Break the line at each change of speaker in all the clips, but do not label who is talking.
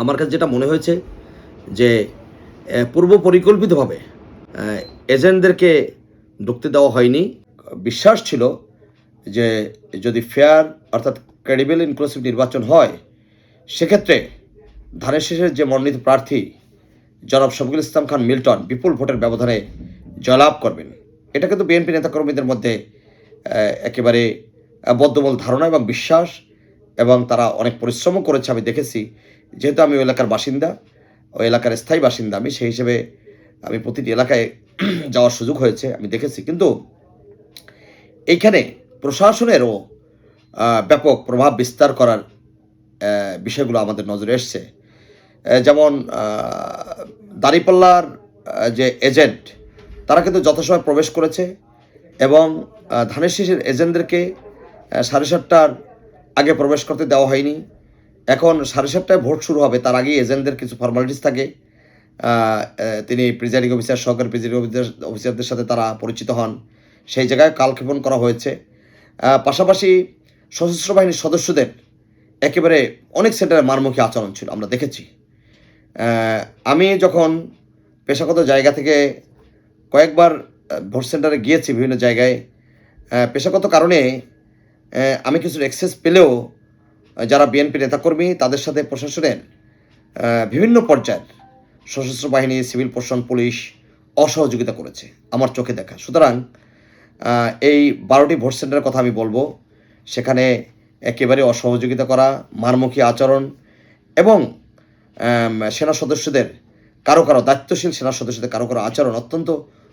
আমার কাছে যেটা মনে হয়েছে যে পূর্ব পরিকল্পিতভাবে এজেন্টদেরকে ঢুকতে দেওয়া হয়নি। বিশ্বাস ছিল যে যদি ফেয়ার অর্থাৎ ক্রেডিবল ইনক্লুসিভ নির্বাচন হয়, সেক্ষেত্রে ধানের শীষের যে মনোনীত প্রার্থী জনাব শফিকুল ইসলাম খান মিল্টন বিপুল ভোটের ব্যবধানে জয়লাভ করবেন। এটা কিন্তু বিএনপি নেতাকর্মীদের মধ্যে একেবারে বদ্ধমূল ধারণা এবং বিশ্বাস, এবং তারা অনেক পরিশ্রমও করেছে আমি দেখেছি। যেহেতু আমি ওই এলাকার বাসিন্দা, ওই এলাকার স্থায়ী বাসিন্দা, আমি সেই হিসেবে আমি প্রতিটি এলাকায় যাওয়ার সুযোগ হয়েছে, আমি দেখেছি। কিন্তু এইখানে প্রশাসনেরও ব্যাপক প্রভাব বিস্তার করার বিষয়গুলো আমাদের নজরে এসছে। যেমন দাঁড়িপাল্লার যে এজেন্ট, তারা কিন্তু যথাসময়ে প্রবেশ করেছে এবং ধানের শীষের এজেন্টদেরকে 7:30টার আগে প্রবেশ করতে দেওয়া হয়নি। এখন 7:30টায় ভোট শুরু হবে, তার আগেই এজেন্টদের কিছু ফর্মালিটিস থাকে। তিনি প্রিজাইডিং অফিসার, সহকারী প্রিজাইডিং অফিসারদের সাথে তারা পরিচিত হন। সেই জায়গায় কালক্ষেপণ করা হয়েছে। পাশাপাশি সশস্ত্র বাহিনীর সদস্যদের একেবারে অনেক সেন্টারে মারমুখী আচরণ ছিল, আমরা দেখেছি। আমি যখন পেশাগত জায়গা থেকে কয়েকবার ভোট সেন্টারে গিয়েছি বিভিন্ন জায়গায়, পেশাগত কারণে আমি কিছু অ্যাক্সেস পেলেও যারা বিএনপি নেতাকর্মী তাদের সাথে প্রশাসনের বিভিন্ন পর্যায়ের সশস্ত্র বাহিনী, সিভিল প্রশাসন, পুলিশ অসহযোগিতা করেছে আমার চোখে দেখা। সুতরাং এই 12টি ভোট সেন্টারের কথা আমি বলবো, সেখানে একেবারে অসহযোগিতা করা, মারমুখী আচরণ এবং সেনা সদস্যদের কারো দায়িত্বশীল সেনা সদস্যদের কারো আচরণ অত্যন্ত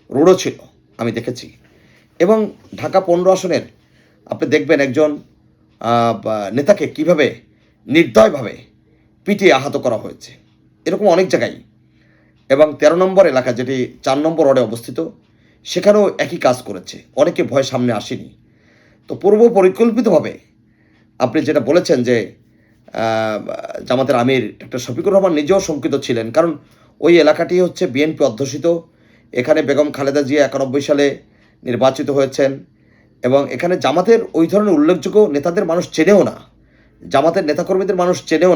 রূঢ় ছিল, আমি দেখেছি। এবং ঢাকা 15 আসনের আপনি দেখবেন একজন নেতাকে কিভাবে নির্দয়ভাবে পিটিয়ে আহত করা হয়েছে, এরকম অনেক জায়গায়। এবং 13 নম্বর এলাকা, যেটি 4 নম্বর ওয়ার্ডে অবস্থিত, সেখানেও একই কাজ করেছে, অনেকে ভয় সামনে আসেনি। তো পূর্ব পরিকল্পিতভাবে আপনি যেটা বলেছেন যে জামাতের আমির ডক্টর শফিকুর রহমান নিজেও শঙ্কিত ছিলেন, কারণ ওই এলাকাটি হচ্ছে বিএনপি অধ্যুষিত। এখানে বেগম খালেদা জিয়া 91 সালে নির্বাচিত হয়েছেন এবং এখানে জামাতের ওই ধরনের উল্লেখযোগ্য নেতাদের মানুষ চেনেও না, জামাতের নেতাকর্মীদের মানুষ চেনেও না।